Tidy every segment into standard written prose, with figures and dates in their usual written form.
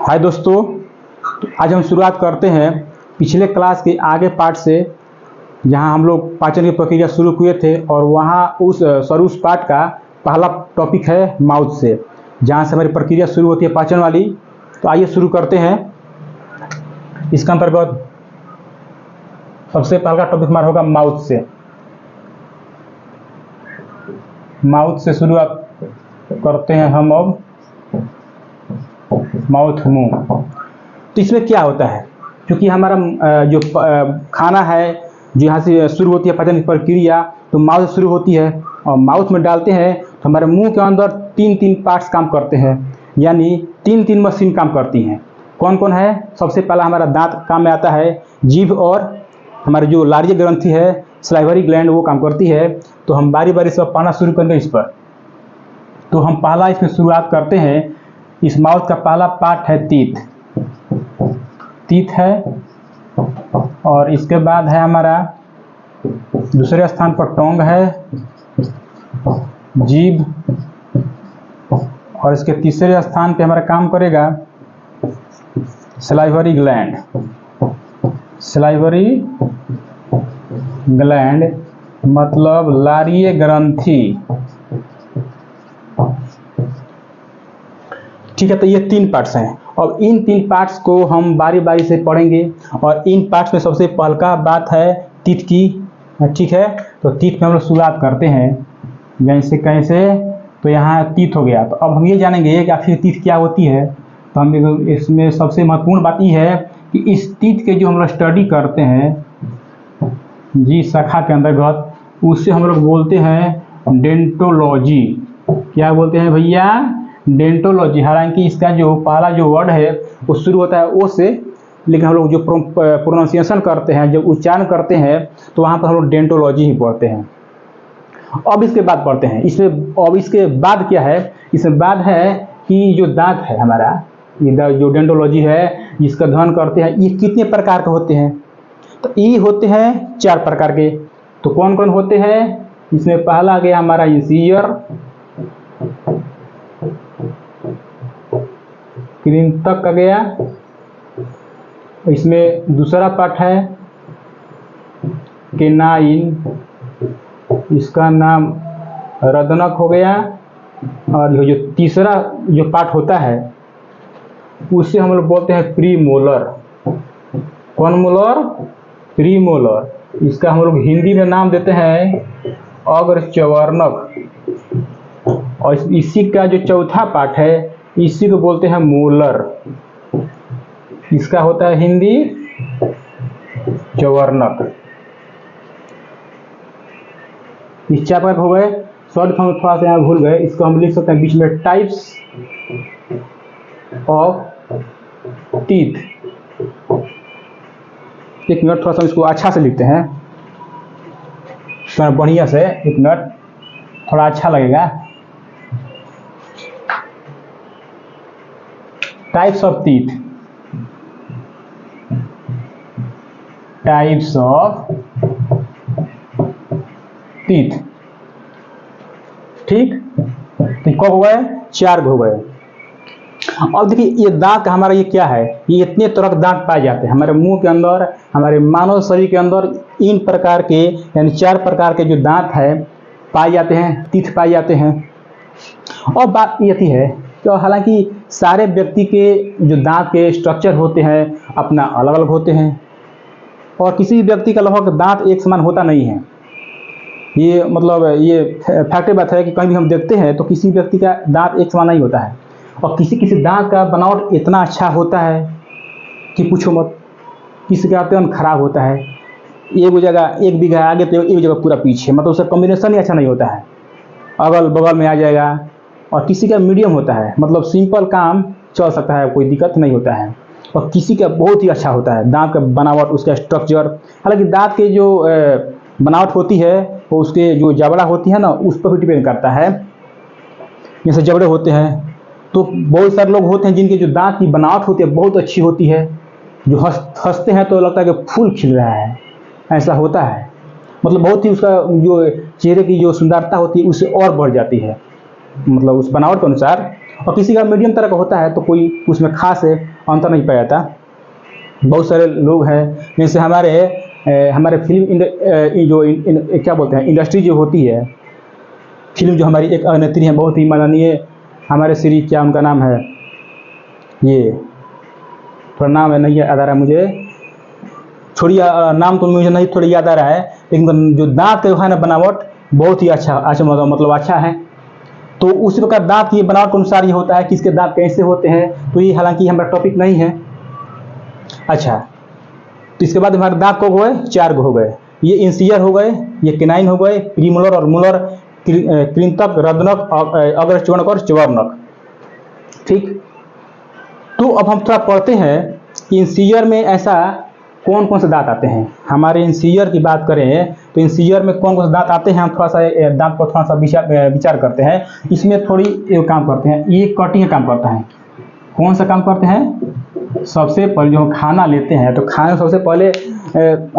हाय दोस्तों, तो आज हम शुरुआत करते हैं पिछले क्लास के आगे पार्ट से, जहां हम लोग पाचन की प्रक्रिया शुरू किए थे और वहां उस पार्ट का पहला टॉपिक है माउथ से, जहां से हमारी प्रक्रिया शुरू होती है पाचन वाली। तो आइए शुरू करते हैं। इसका अंतर्गत सबसे पहला टॉपिक हमारा होगा माउथ से। माउथ से शुरुआत करते हैं हम अब। माउथ, मुंह। तो इसमें क्या होता है, क्योंकि हमारा जो खाना है जो यहाँ से शुरू होती है पाचन की प्रक्रिया, तो माउथ से शुरू होती है और माउथ में डालते हैं तो हमारे मुंह के अंदर तीन पार्ट्स काम करते हैं, यानी तीन मशीन काम करती हैं। कौन कौन है? सबसे पहला हमारा दांत काम में आता है, जीभ और हमारी जो लार्ज ग्रंथि है सलाइवरी ग्लैंड वो काम करती है। तो हम बारी बारी से पढ़ना शुरू करेंगे इस पर। तो हम पहला इसमें शुरुआत करते हैं। इस माउथ का पहला पार्ट है टीथ। टीथ है, और इसके बाद है हमारा दूसरे स्थान पर टोंग है, जीभ, और इसके तीसरे स्थान पे हमारा काम करेगा सलाइवरी ग्लैंड। सलाइवरी ग्लैंड मतलब लारीय ग्रंथि। ठीक है, तो ये तीन पार्ट्स हैं और इन तीन पार्ट्स को हम बारी बारी से पढ़ेंगे। और इन पार्ट्स में सबसे पहला बात है टीथ की। ठीक है, तो टीथ में हम लोग शुरुआत करते हैं। जैसे कैसे, तो यहाँ टीथ हो गया। तो अब हम ये जानेंगे कि आखिर टीथ क्या होती है। तो हम इसमें सबसे महत्वपूर्ण बात ये है कि इस टीथ के जो हम लोग स्टडी करते हैं जी शाखा के अंतर्गत, उससे हम लोग बोलते हैं डेंटोलॉजी। क्या बोलते हैं भैया? डेंटोलॉजी। हालांकि इसका जो पहला जो वर्ड है वो शुरू होता है ओ से, लेकिन हम लोग जो प्रोनाउंसिएशन करते हैं, जब उच्चारण करते हैं, तो वहाँ पर हम लोग डेंटोलॉजी ही पढ़ते हैं। अब इसके बाद पढ़ते हैं इसमें। अब इसके बाद क्या है? इसमें बाद है कि जो दांत है हमारा, ये जो डेंटोलॉजी है जिसका अध्ययन करते हैं, ये कितने प्रकार के होते हैं? तो ये होते हैं 4 प्रकार के। तो कौन कौन होते हैं? इसमें पहला आ गया हमारा इंसीजर, कृंतक आ गया। इसमें दूसरा पार्ट है केनाइन, इसका नाम रदनक हो गया। और जो तीसरा जो पार्ट होता है उससे हम लोग बोलते हैं प्रीमोलर। कौन मोलर? प्रीमोलर। इसका हम लोग हिंदी में नाम देते हैं अग्रच्यवर्णक। और इसी का जो चौथा पार्ट है इसी को बोलते हैं मोलर। इसका होता है हिंदी च्यवर्णक। इस 4 पार्ट हो गए। शॉर्ट फॉर्म थोड़ा सा यहाँ भूल गए, इसको हम लिख सकते हैं बीच में टाइप्स ऑफ टीथ। एक मिनट, थोड़ा सा इसको अच्छा से लिखते हैं, थोड़ा बढ़िया से। एक मिनट, थोड़ा अच्छा लगेगा। Types of teeth. Types of teeth. ठीक, तो कब हो गए? 4 हो गए। अब देखिए, ये दांत हमारा ये क्या है? ये इतने तरह के दांत पाए जाते हैं हमारे मुंह के अंदर, हमारे मानव शरीर के अंदर। इन प्रकार के यानी 4 प्रकार के जो दांत है पाए जाते हैं, टीथ पाए जाते हैं। और बात ये है तो हालांकि सारे व्यक्ति के जो दांत के स्ट्रक्चर होते हैं अपना अलग अलग होते हैं, और किसी व्यक्ति का लगभग दांत एक समान होता नहीं है। ये मतलब ये फैक्ट बात है कि कहीं भी हम देखते हैं तो किसी व्यक्ति का दांत एक समान नहीं होता है, और किसी दांत का बनावट इतना अच्छा होता है कि पूछो मत। किसी का अत्यंत खराब होता है, एक जगह 1 बीघा आगे तो एक जगह पूरा पीछे, मतलब उसका कॉम्बिनेशन ही अच्छा नहीं होता है, अगल बगल में आ जाएगा। और किसी का मीडियम होता है, मतलब सिंपल काम चल सकता है, कोई दिक्कत नहीं होता है। और किसी का बहुत ही अच्छा होता है दांत का बनावट, उसका स्ट्रक्चर। हालांकि दांत के जो बनावट होती है वो उसके जो जबड़ा होती है ना, उस पर भी डिपेंड करता है। जैसे जबड़े होते हैं तो बहुत सारे लोग होते हैं जिनके जो दांत की बनावट होती है बहुत अच्छी होती है, जो हंसते हैं तो लगता है कि फूल खिल रहा है, ऐसा होता है। मतलब बहुत ही उसका जो चेहरे की जो सुंदरता होती है उससे और बढ़ जाती है। मतलब उस बनावट के अनुसार, और किसी का मीडियम तरह का होता है, तो कोई उसमें खास अंतर नहीं पाया जाता। बहुत सारे लोग हैं जैसे हमारे फिल्म क्या बोलते हैं, इंडस्ट्री जो होती है, फिल्म जो हमारी एक अभिनेत्री है बहुत ही माननीय, हमारे श्री, क्या उनका नाम है, ये थोड़ा नाम है नहीं याद आ रहा मुझे, छोड़िए नाम तो मुझे नहीं थोड़ा याद आ रहा है, लेकिन जो दांत है ना बनावट बहुत ही अच्छा मतलब अच्छा है। तो उसी प्रकार दांत की बनावट के अनुसार ये होता है कि इसके दांत कैसे होते हैं। तो ये हालांकि हमारा टॉपिक नहीं है। अच्छा, तो इसके बाद हमारे दांत को हो गए 4 हो गए, ये इंसियर हो गए, ये केनाइन हो गए, प्रीमोलर और मोलर, कृंतक, रदनक, अग्रच्वर्णक और च्वर्णक। ठीक, तो अब हम थोड़ा पढ़ते हैं कि इंसियर में ऐसा कौन कौन से दांत आते हैं। हमारे इंसियर की बात करें तो इंसियर में कौन कौन से दांत आते हैं, हम थोड़ा सा दांत पर थोड़ा सा विचार करते हैं। इसमें थोड़ी काम करते हैं, ये कटिंग का काम करता है। कौन सा काम करते हैं, सबसे पहले जो हम खाना लेते हैं तो खाने सबसे पहले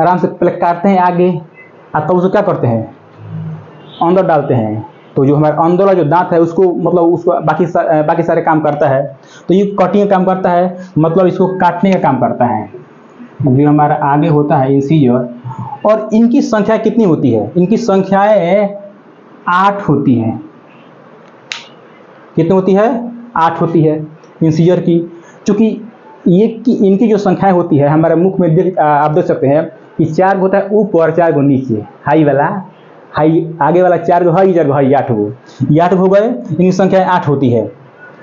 आराम से पहले काटते हैं आगे, और तब उसको क्या करते हैं, अंदर डालते हैं। तो जो हमारे अंदर वाला जो दांत है उसको मतलब उसको बाकी सारे काम करता है। तो ये कटिंग का काम करता है, मतलब इसको काटने का काम करता है। जो हमारा आगे होता है इंसियर, और इनकी संख्या कितनी होती है, इनकी संख्याएं 8 होती हैं। कितनी होती है, 8 होती है इंसियर की। चूंकि इनकी जो संख्याएं होती है हमारे मुख में आप देख सकते हैं कि 4 होता है ऊपर, 4 नीचे, हाई आगे वाला 4 हाई, 4 हाई, 8 हो गए। इनकी संख्याएं 8 होती है।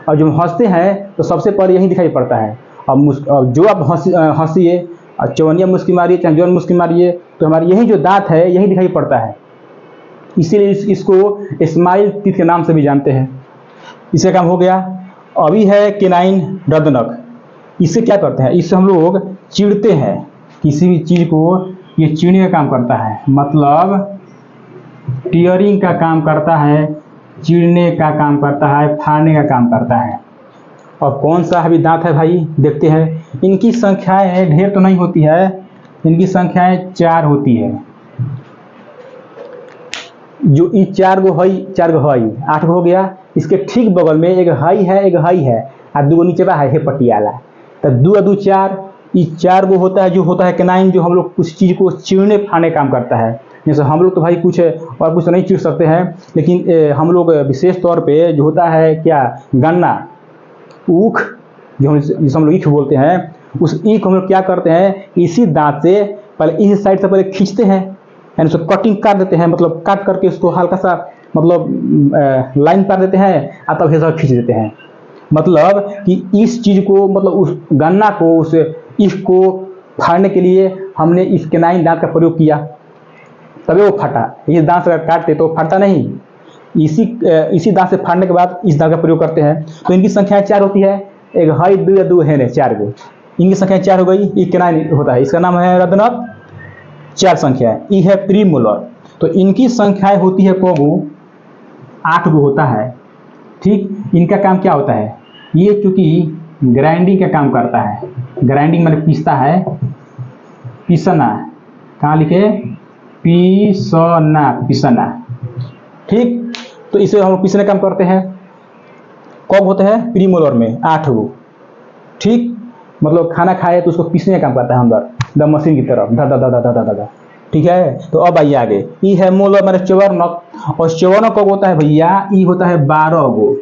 और जब हंसते हैं तो सबसे पहले यही दिखाई पड़ता है। अब जो आप हंसिए, चवनिया मुस्की मारिए चाहे जौन मुस्की मारिए, तो हमारे यही जो दांत है यही दिखाई पड़ता है। इसीलिए इसको स्माइल टीथ के नाम से भी जानते हैं। इसका काम हो गया। अभी है केनाइन, रदनक। इससे क्या करते हैं, इससे हम लोग चीरते हैं किसी भी चीज को, ये चीरने का काम करता है, मतलब टीयरिंग का काम करता है, चीरने का काम करता है, फाड़ने का काम करता है। और कौन सा अभी दांत है भाई, देखते हैं। इनकी संख्याएं ढेर तो नहीं होती है, इनकी संख्याएं 4 होती है। जो ये 4 हाई, 4 हाई, 8 हो गया। इसके ठीक बगल में एक हाई है, एक हाई है, और 2 नीचे बा है पटियाला। तो 2 और 2 4, ये 4 होता है, जो होता है केनाइन, जो हम लोग कुछ चीज को चीरने फाड़ने काम करता है। जैसे हम लोग तो भाई कुछ और कुछ नहीं चीर सकते हैं, लेकिन हम लोग विशेष तौर पे जो होता है क्या, गन्ना, ऊख, जिसे हम लोग ईख बोलते हैं, उस ईख हम लोग क्या करते हैं, इसी दांत से पहले इस साइड से पहले खींचते हैं, यानी उसको कटिंग कर देते हैं, मतलब काट करके उसको हल्का सा मतलब लाइन कर देते हैं, और तब ऐसा खींच देते हैं। मतलब कि इस चीज को, मतलब उस गन्ना को, उस ईख को फाड़ने के लिए हमने इस केनाइन दांत का प्रयोग किया, तभी वो फटा। इस दांत से अगर काटते तो फटता नहीं, इसी दांत से फाड़ने के बाद इस दांत का प्रयोग करते हैं। तो इनकी संख्या 4 होती है, एक हाई, 2 या 2 है, 4 गो, इनकी संख्या 4 हो गई। ये केनाइन होता है, इसका नाम है रदनक, 4 संख्या है। ये है प्रीमोलर, तो इनकी संख्याएं होती है कोगो 8 गो होता है। ठीक, इनका काम क्या होता है, ये चूंकि ग्राइंडिंग का काम करता है, ग्राइंडिंग मैंने पीसता है, पीसना, कहाँ लिखे, पीसना। ठीक, तो इसे हम पीसने का काम करते हैं। कब होते हैं, प्रीमोलर में 8 गो। ठीक, मतलब खाना खाए तो उसको पीसने का काम करता है अंदर, द मशीन की तरफ, धा धा धा धा धा धा। ठीक है, तो अब आइए आगे। ई है मोलर मेरे च्वर्णक, और च्वर्णक कब होता है भैया, ई होता है 12 गो।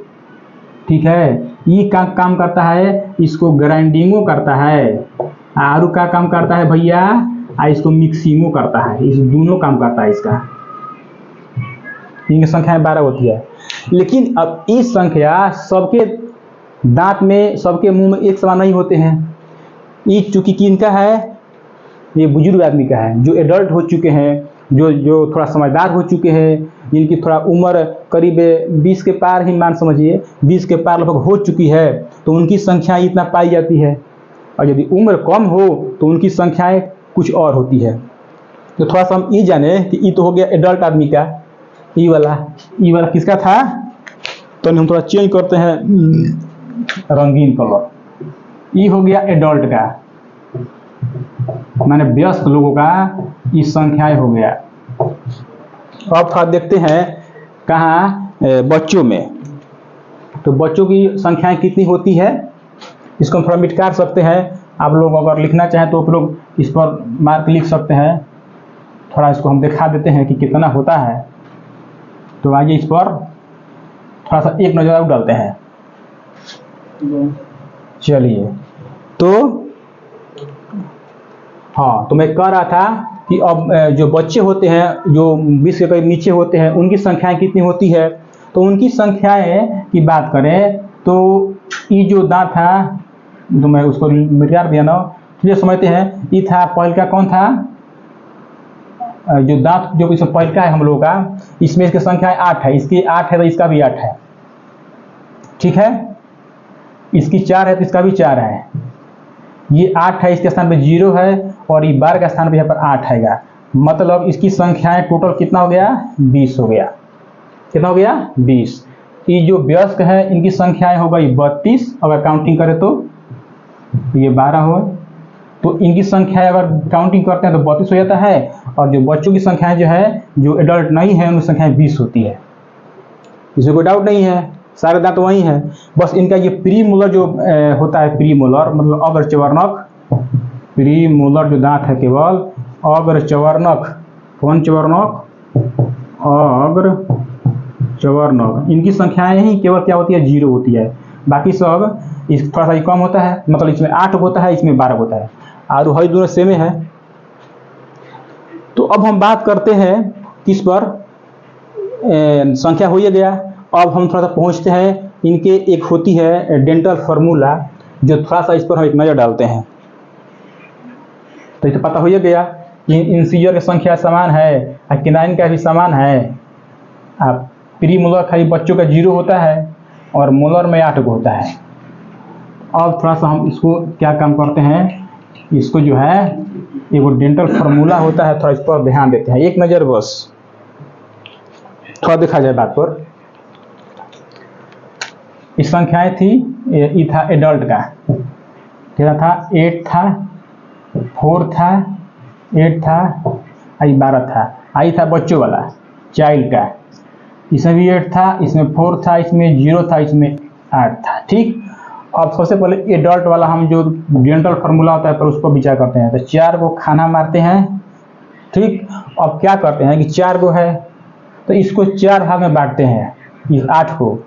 ठीक है, ई का काम करता है, इसको ग्राइंडिंगो करता है, आरू का काम करता है भैया, इसको मिक्सिंगो करता है, इस दोनों काम करता है इसका। इनकी संख्या 12 होती है। लेकिन अब इस संख्या सबके दांत में, सबके मुंह में एक समान नहीं होते हैं। ये चूंकि किनका है, ये बुजुर्ग आदमी का है, जो एडल्ट हो चुके हैं, जो थोड़ा समझदार हो चुके हैं, जिनकी थोड़ा उम्र करीब 20 के पार ही मान समझिए, 20 के पार लगभग हो चुकी है, तो उनकी संख्या इतना पाई जाती है। और यदि उम्र कम हो तो उनकी संख्याएं कुछ और होती है। तो थोड़ा सा हम ये जाने कि ये तो हो गया एडल्ट आदमी का। ई वाला किसका था, तो हम थोड़ा चेंज करते हैं रंगीन कलर। ये हो गया एडल्ट का, माने वयस्क लोगों का ये संख्याएं हो गया। अब थोड़ा देखते हैं कहाँ, बच्चों में। तो बच्चों की संख्याएं कितनी होती है, इसको हम थोड़ा मिटकार सकते हैं। आप लोग अगर लिखना चाहें तो आप लोग इस पर मार्क लिख सकते हैं। थोड़ा इसको हम दिखा देते हैं कि कितना होता है। तो आइए इस पर थोड़ा सा एक नज़र और डालते हैं। चलिए, तो हाँ, तो मैं कह रहा था कि अब जो बच्चे होते हैं जो 20 के करीब नीचे होते हैं, उनकी संख्याएं कितनी होती है। तो उनकी संख्याएं की बात करें तो ये जो दांत था, तो मैं उसको मिटा दिया ना, तो ये समझते हैं ये था पहल का कौन था, जो दांत जो इसमें पहल का है हम लोगों का, इसमें इसकी संख्या 8 है, इसकी 8 है तो इसका भी 8 है, ठीक है। इसकी 4 है तो इसका भी 4 है। ये 8 है, इसके स्थान पे 0 है, और ये 12 का स्थान पे यहाँ पर 8 हैगा। मतलब इसकी संख्याएं टोटल कितना हो गया, 20 हो गया। कितना हो गया, 20। ये जो वयस्क है इनकी संख्याएं हो गई 32, अगर काउंटिंग करें तो ये 12 हो, तो इनकी संख्या अगर काउंटिंग करते हैं तो 32 हो जाता है। और जो बच्चों की संख्याएं जो है, जो एडल्ट नहीं है, उनकी संख्याएं 20 होती है। इसमें कोई डाउट नहीं है, सारे दांत वही हैं। बस इनका ये प्रीमोलर जो होता है, प्रीमोलर मतलब अग्रचवर्णक, प्रीमोलर जो दांत है केवल अग्रचवर्णक, कौन चवर्णक, अग्रचवर्णक, इनकी संख्याएं ही केवल क्या होती है, 0 होती है। बाकी सब इस थोड़ा सा कम होता है, मतलब इसमें 8 होता है, इसमें 12 होता है, और हर दोनों सेम है। तो अब हम बात करते हैं किस पर, संख्या हो ही गया। अब हम थोड़ा सा पहुंचते हैं, इनके एक होती है डेंटल फार्मूला, जो थोड़ा सा इस पर हम एक नज़र डालते हैं। तो ये तो पता हो ही गया, इंसीजर की संख्या समान है, किनाइन का भी समान है। अब प्री मोलर खाली बच्चों का 0 होता है और मोलर में 8 को होता है। अब थोड़ा सा हम इसको क्या काम करते हैं, इसको जो है एक डेंटल फार्मूला होता है, थोड़ा इस पर ध्यान देते हैं, एक नज़र बस थोड़ा देखा जाए बात पर। इस संख्याएं थी, ये था एडल्ट का, क्या था, 8 था, 4 था, 8 था, आई 12 था, आई था बच्चों वाला चाइल्ड का, इसमें भी 8 था, इसमें 4 था, इसमें 0 था, इसमें 8 था, ठीक। अब सबसे पहले एडल्ट वाला हम जो डेंटल फार्मूला होता है पर उस पर विचार करते हैं। तो 4 को खाना मारते हैं, ठीक। अब क्या करते हैं कि 4 को है तो इसको 4 भाग में बांटते हैं, इस 8 को।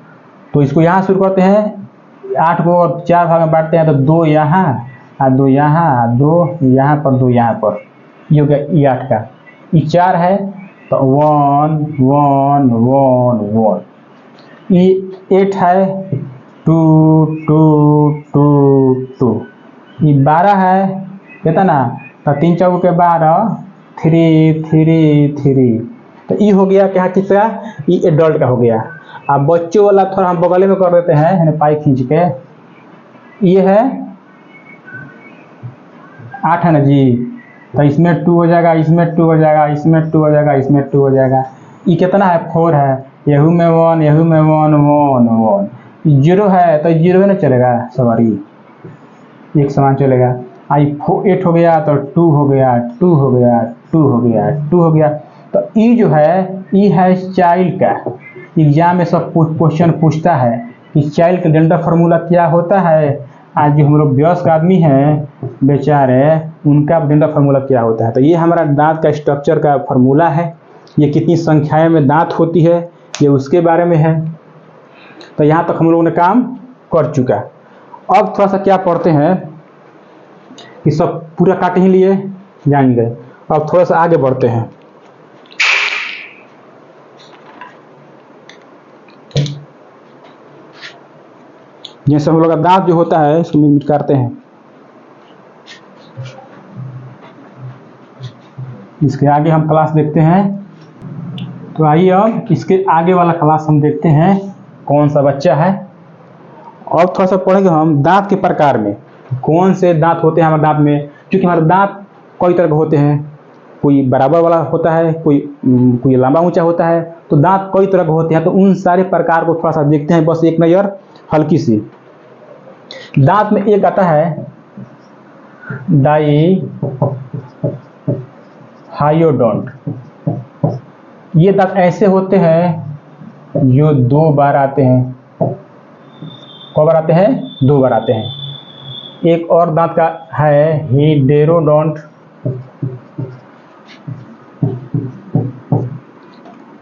तो इसको यहाँ शुरू करते हैं, 8 को और 4 भाग में बांटते हैं, तो 2 यहाँ और 2 यहाँ, 2 यहाँ पर, 2 यहाँ पर, ये हो गया ये 8 का। ये 4 है तो 1 1 1 1। ये 8 है 2 2 2 2। ये 12 है, कहता ना, तो 3 चौको के 12, 3 3 3। तो ये हो गया क्या, किसका, ये एडल्ट का हो गया। अब बच्चों वाला थोड़ा हम बगल में कर देते हैं, पाई खींच के, ये है 8 है ना जी, तो इसमें 2 हो जाएगा, इसमें 2 हो जाएगा, इसमें 2 हो जाएगा, इसमें 2 हो जाएगा। ये कितना है, 4 है, यहू में 1, यहू में 1 1 1। 0 है तो 0 में ना चलेगा, सवारी एक समान चलेगा। आई 8 हो गया तो 2 हो गया, 2 हो गया, 2 हो गया, 2 हो गया। तो ये जो है, ये है चाइल्ड का। एग्जाम में सब क्वेश्चन पूछता है कि चाइल्ड का डेंटल फार्मूला क्या होता है। आज जो हम लोग वयस्क आदमी हैं बेचारे, उनका डेंटल फार्मूला क्या होता है। तो ये हमारा दांत का स्ट्रक्चर का फार्मूला है, ये कितनी संख्याएं में दांत होती है ये उसके बारे में है। तो यहाँ तक हम लोगों ने काम कर चुका। अब थोड़ा सा क्या पढ़ते हैं कि सब पूरा काट ही लिए जान गए। अब थोड़ा सा आगे बढ़ते हैं। जैसे हम लोग का दांत जो होता है इसको मिट काटते हैं, इसके आगे हम क्लास देखते हैं। तो आइए अब इसके आगे वाला क्लास हम देखते हैं कौन सा बच्चा है। और थोड़ा सा पढ़ेंगे हम दांत के प्रकार में, कौन से दांत होते हैं हमारे दांत में। क्योंकि हमारे दांत कई तरह के होते हैं, कोई बराबर वाला होता है, कोई लंबा ऊंचा होता है। तो दांत कई तरह के होते हैं, तो उन सारे प्रकार को थोड़ा सा देखते हैं, बस एक नज़र हल्की सी। दांत में एक आता है डाई हाइयोडोंट। ये दांत ऐसे होते हैं जो 2 बार आते हैं, कौ बार आते हैं? 2 बार आते हैं। एक और दांत का है हीटेरोडोंट,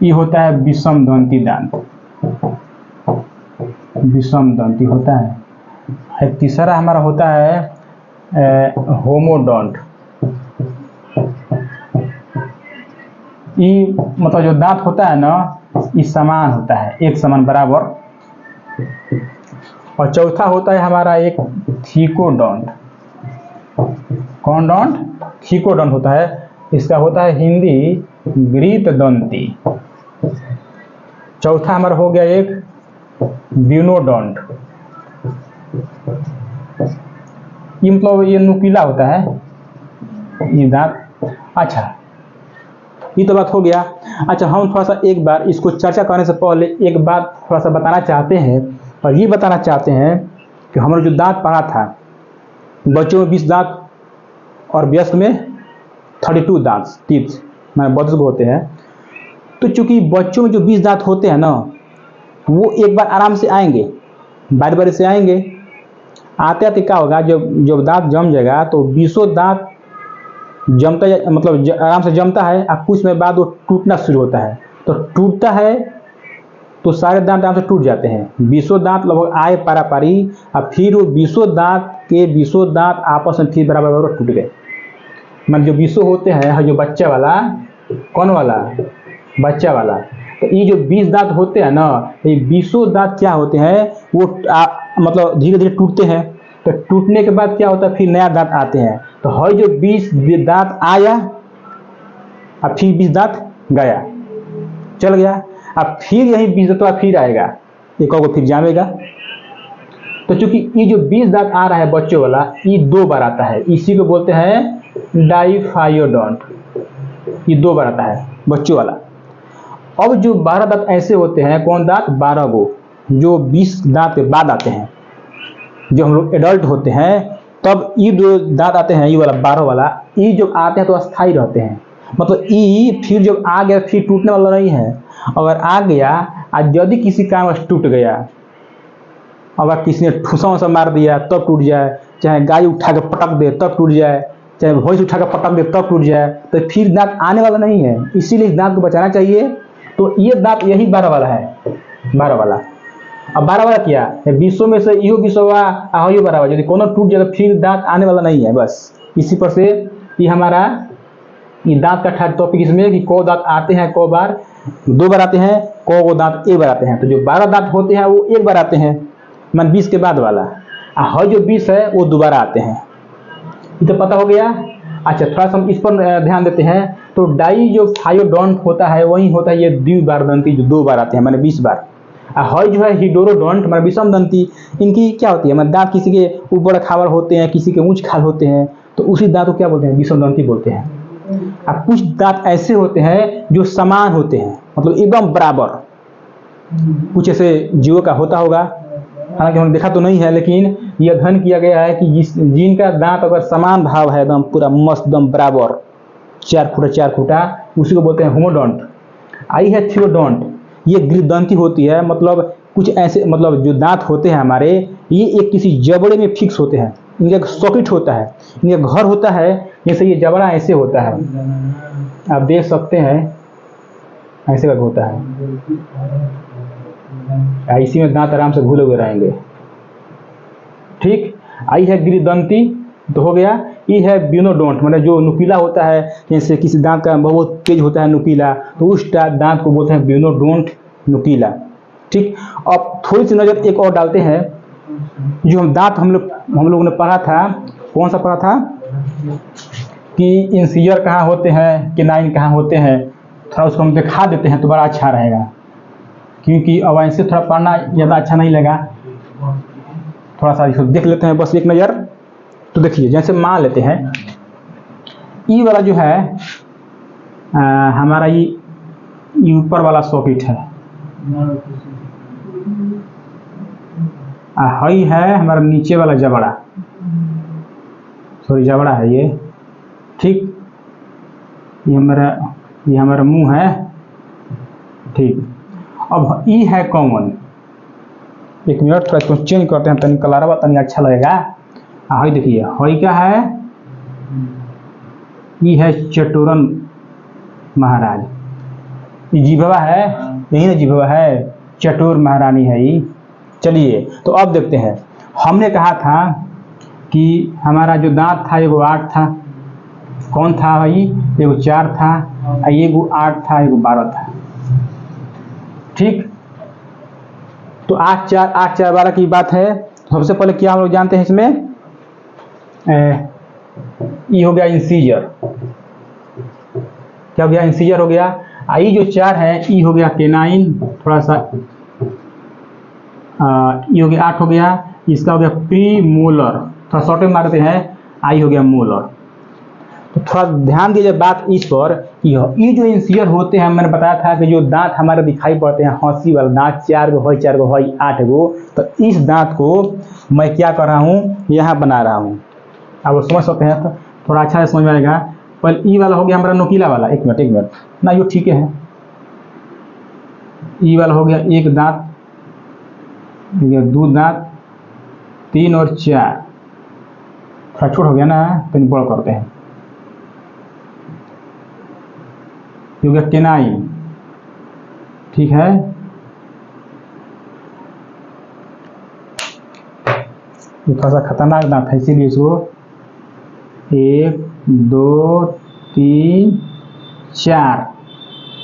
ये होता है विषम दंती दांत, विषम दंती होता है। एक तीसरा हमारा होता है होमोडोंट, ये मतलब जो दांत होता है ना, ये समान होता है, एक समान बराबर। और चौथा होता है हमारा एक थीकोडोंट, कौन डोंट? थीकोडोंट होता है। इसका होता है हिंदी ग्रीत दंती। चौथा हमारा हो गया एक ब्यूनोडोंट, ये मतलब ये नुकीला होता है ये दांत। अच्छा, ये तो बात हो गया। अच्छा, हम थोड़ा सा एक बार इसको चर्चा करने से पहले एक बात थोड़ा सा बताना चाहते हैं, और ये बताना चाहते हैं कि हमारा जो दांत पड़ा था, बच्चों में 20 दांत और वयस्क में 32 दांत, टीथ मैंने 32 होते हैं। तो चूंकि बच्चों में जो 20 दांत होते हैं ना, वो एक बार आराम से आएंगे, बारी बारी से आएंगे। आते आते क्या होगा, जब दांत जम जाएगा तो 20 दांत जमता मतलब आराम से जमता है, और कुछ समय बाद वो टूटना शुरू होता है। तो टूटता है तो सारे दांत आराम से टूट जाते हैं। 20 दांत लगभग आए पारा पारी, और फिर वो 20 दांत के 20 दांत आपस में फिर बराबर बराबर टूट गए। मतलब जो 20 होते हैं, जो बच्चा वाला, कौन वाला? बच्चा वाला। तो ये जो 20 दांत होते हैं ना, ये 20 दांत क्या होते हैं, वो मतलब धीरे धीरे टूटते हैं। तो टूटने के बाद क्या होता है, फिर नया दांत आते हैं। तो हर जो 20 दांत आया, अब फिर 20 दांत गया, चल गया, अब फिर यही 20 दांत फिर आएगा, एक और फिर जामेगा। तो चूंकि ये जो 20 दांत आ रहा है बच्चों वाला, ये 2 बार आता है, इसी को बोलते हैं डाइफाइयोडोंट, ये 2 बार आता है बच्चों वाला। अब जो 12 दांत ऐसे होते हैं, कौन दांत? 12 गो, जो 20 दांत के बाद आते हैं, जो हम लोग एडल्ट होते हैं, तब ये जो दांत आते हैं, ये वाला 12 वाला, ये जो आते हैं तो अस्थायी रहते हैं। मतलब ये फिर जब आ गया फिर टूटने वाला नहीं है। अगर आ गया, आज यदि किसी कारण टूट गया, अगर किसी ने ठूसा वूसा मार दिया तब टूट जाए, चाहे गाय उठा के पटक दे तब टूट जाए, चाहे भैंस उठा के पटक दे तब टूट जाए, तो फिर दांत आने वाला नहीं है। इसीलिए इस दांत को बचाना चाहिए। तो ये दांत यही 12 वाला है, 12 वाला। अब 12 वाला क्या है, 20 में से इहो 20 यो 12, यदि कोनो टूट जाए तो फिर दांत आने वाला नहीं है। बस इसी पर से ये हमारा ये दांत का टॉपिक इसमें कि को दांत आते हैं, को बार? 2 बार आते हैं। को दांत 1 बार आते हैं। तो जो 12 दांत होते हैं वो 1 बार आते हैं, मान 20 के बाद वाला। और जो 20 है वो दोबारा आते हैं। ये तो पता हो गया। अच्छा, थोड़ा सा हम इस पर ध्यान देते हैं। तो डाई जो फाइयोडोंट होता है वही होता है ये द्विबार दंती, जो 2 बार आते हैं, माने 20 बार। और जो है हिडोरोडोंट, माने विषम दंती, इनकी क्या होती है, मतलब दांत किसी के ऊपर खावर होते हैं, किसी के ऊंच खाल होते हैं, तो उसी दांत को क्या बोलते हैं? विषम दंती बोलते हैं। अब कुछ दांत ऐसे होते हैं जो समान होते हैं, मतलब एकदम बराबर। कुछ ऐसे जीवों का होता होगा, हालांकि हमने देखा तो नहीं है, लेकिन यह अध्ययन किया गया है कि जिनका दांत अगर समान भाव है, एकदम पूरा मस्त, एकदम बराबर, 4 फुटा 4 फुटा, उसी को बोलते हैं होमोडोंट। आई है थियोडोंट, ये गृहदंती होती है। मतलब कुछ ऐसे, मतलब जो दांत होते हैं हमारे, ये एक किसी जबड़े में फिक्स होते हैं, इनका एक सॉकेट होता है, इनका घर होता है। जैसे ये जबड़ा ऐसे होता है, आप देख सकते हैं, ऐसे का होता है। इसी में दांत आराम से घुले हुए रहेंगे। ठीक, आई है गृहदंती, तो हो गया। ये है ब्यूनोडोंट, मतलब जो नुकीला होता है, जैसे किसी दांत का बहुत तेज होता है नुकीला, तो उस दांत को बोलते हैं ब्यूनोडोंट, नुकीला। ठीक, अब थोड़ी सी नजर एक और डालते हैं। जो हम दांत हम लोगों ने पढ़ा था, कौन सा पढ़ा था कि इंसियर कहाँ होते हैं, केनाइन कहाँ होते हैं, थोड़ा उसको हम दिखा देते हैं तो बड़ा अच्छा रहेगा, क्योंकि अब ऐसे थोड़ा पढ़ना ज़्यादा अच्छा नहीं लगा। थोड़ा सा इसको देख लेते हैं बस एक नज़र। तो देखिए, जैसे मान लेते हैं ई वाला जो है हमारा ये ऊपर वाला सॉकेट है, हई है हमारा नीचे वाला जबड़ा, सॉरी जबड़ा है ये। ठीक, ये हमारा मुंह है। ठीक, अब ई है कॉमन, एक मिनट थोड़ा इसको चेंज करते हैं, तनी कलरवा तनी अच्छा लगेगा। हई देखिए हई क्या है, ये है चटोरन महाराज, ये जिभवा है, यही ना जिभवा है, चटोर महारानी है ये। चलिए तो अब देखते हैं, हमने कहा था कि हमारा जो दांत था एगो 8 था, कौन था भाई, एगो 4 था, एगो 8 था, एगो 12 था। ठीक, तो 8 4 12 की बात है। तो सबसे पहले क्या हम लोग जानते हैं इसमें, ये हो गया इंसीजर, क्या हो गया, इंसीजर हो गया। आई जो 4 है ये हो गया केनाइन, थोड़ा सा ये हो गया 8 हो गया, इसका हो गया प्री मोलर, थोड़ा शॉर्ट में मारते हैं, आई हो गया मोलर। तो थोड़ा ध्यान दीजिए बात इस पर, ये जो इंसीजर होते हैं, मैंने बताया था कि जो दांत हमारे दिखाई पड़ते हैं हंसी वाला दांत, 4 गो है 4 गो है 8 गो, तो इस दांत को मैं क्या कर रहा हूँ, यहाँ बना रहा हूँ। अब वो समझ सकते हैं, तो थोड़ा अच्छा से समझ में आएगा। पर ई वाला हो गया हमारा नोकीला वाला, एक मिनट ना, ये ठीक है। ई वाला हो गया एक दांत, 2 दांत, 3 और 4, थोड़ा छोट हो गया ना, तो बड़ा करते हैं। ये हो गया केनाइन, ठीक है। ये थोड़ा सा खतरनाक दांत है, इसीलिए इसको 1 2 3 4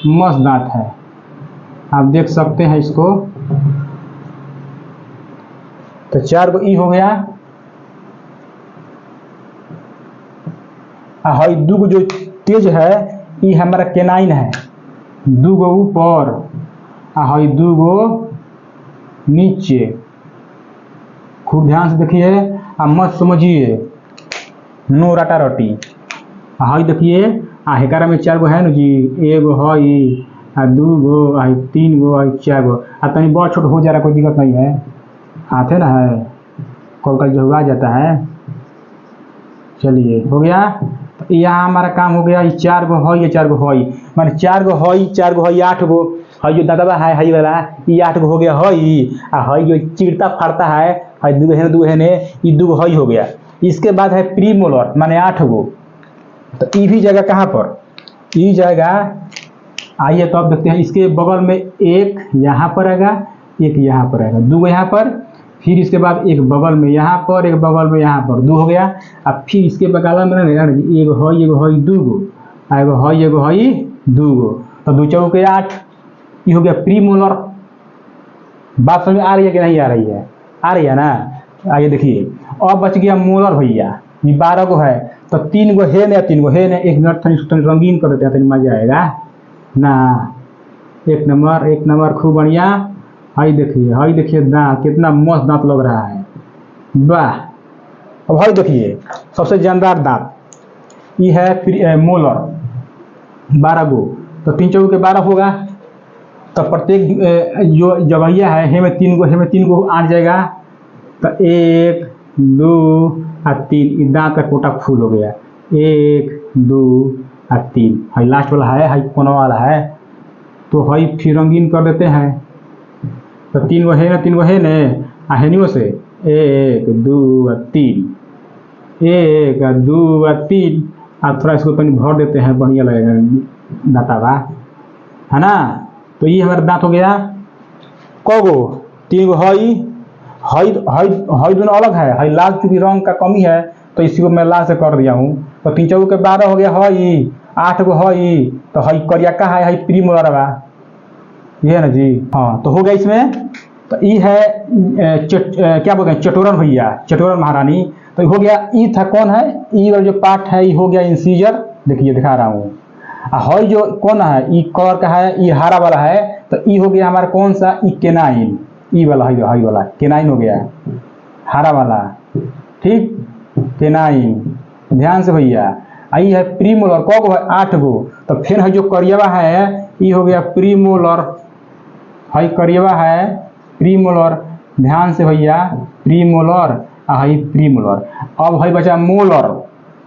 मस्त दांत है, आप देख सकते हैं इसको। तो 4 गो ई हो गया, हई 2 गो जो तेज है ये हमारा केनाइन है, 2 गो ऊपर, हई 2 गो नीचे। खूब ध्यान से देखिए, मत समझिए, नो रटा रटी। हई देखिए हेकारा में 4 गो है ना जी, एगो हई, 2 गो, 3 गो, 4 गो, तनी बहुत छोट हो जा रहा, कोई दिक्कत नहीं है, आते ना है, कल कल जो आ जाता है। चलिए हो गया, तो यहाँ हमारा काम हो गया। ये 4 गो हई, ये 4 गो हई, माने 4 गो हई 4 गो हई 8 गो, हई जो दादा है हई वाला, ये 8 गो हो गया हई, हई जो चिड़ता फाड़ता है, हई 2 है 2 है ने, ये 2 गो हई हो गया। इसके बाद है प्री मोलर, माने 8 गो। तो ये भी जाएगा कहाँ पर, ये जाएगा, आइए तो अब देखते हैं, इसके बगल में एक यहाँ पर आएगा, एक यहाँ पर आएगा, 2 गो यहाँ पर, फिर इसके बाद एक बगल में यहाँ पर, एक बगल में यहाँ पर, 2 हो गया। अब फिर इसके बगल में एगो हई 2 गो, एगो हई 2 गो, तो 2 चौके 8, ये हो गया प्री मोलर। बात समझ में आ रही है कि नहीं आ रही है, आ रही है ना। आइए देखिए, अब बच गया मोलर भैया, ये 12 गो है, तो 3 गो है ना, 3 गो है ना। एक मिनट तनी रंगीन कर देते हैं, तनी मजा आएगा ना। एक नंबर खूब बढ़िया। हई देखिए दांत, कितना मस्त दांत लग रहा है, वाह। अब हई देखिए सबसे जानदार दांत, ये है फिर मोलर, 12 गो, तो 3 चौके के 12 होगा। तो प्रत्येक जो जगहिया है, हे में 3 गो आ जाएगा, तो 1 2 और 3, दांत का कोटा फूल हो गया, 1 2 और 3। हई लास्ट वाला है, हई कोना वाला है, तो हई फिर रंगीन कर देते हैं। तो 3 गो है ना, 3 गो है ने, हेनियो से 1 2 और 3, 1 2 और 3, और थोड़ा इसको तनी भर देते हैं, बढ़िया लगेगा दांतावा, है ना। तो ये हमारा दांत हो गया। कगो 3 गो हई दोनों अलग है, हई लाल चूंकि रंग का कमी है, तो इसी को मैं लाल से कर दिया हूँ। तो 3 चौके के 12 हो गया, हई 8 गो हई, तो हई करिया का है, हई प्री मोलर बा, ये है ना जी। हाँ, तो हो गया इसमें। तो ये है क्या बोलते हैं, चटोरन भैया, चटोरन महारानी। तो हो गया, ई था कौन है, ई वाला जो पार्ट है, ये हो गया इंसीजर, देखिए दिखा रहा हूँ। हई जो कौन है, ई कलर का है, ई हरा वाला है, तो ई हो गया हमारा कौन सा, ई केनाइन, ई वाला हई वाला केनाइन हो गया, हरा वाला, ठीक, केनाइन। ध्यान से भैया, आई है प्री मोलर, कौ गो है, 8 गो। तो फिर है जो करियवा है, ये हो गया प्री मोलर, हई करियवा है प्री मोलर। ध्यान से भैया, प्री मोलर हई प्री मोलर। अब हई बचा मोलर,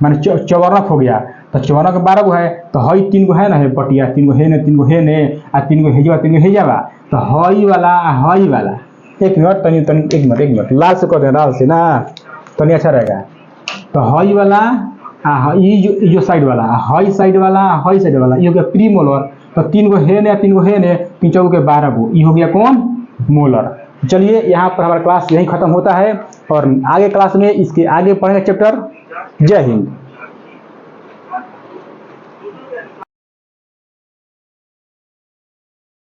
माने चौवर्णक हो गया। तो चौवर्णक 12 गो है, तो हई 3 गो है ना, है पटिया 3 गो है ने, 3 गो है ने, आ 3 गो हेजवा 3 गो हेजवा। तो हई वाला एक मिनट तनी तनी एक मिनट लाल से कर दें, लाल से ना तनी अच्छा रहेगा। तो हई वाला ये जो साइड वाला हई साइड वाला हई साइड वाला ये हो गया प्री मोलर। तो 3 गो है ने 3 गो है ने 3 चौके 12 गो, ये हो गया कौन मोलर। चलिए यहाँ पर हमारा क्लास यहीं खत्म होता है और आगे क्लास में इसके आगे पढ़ेंगे चैप्टर। जय हिंद।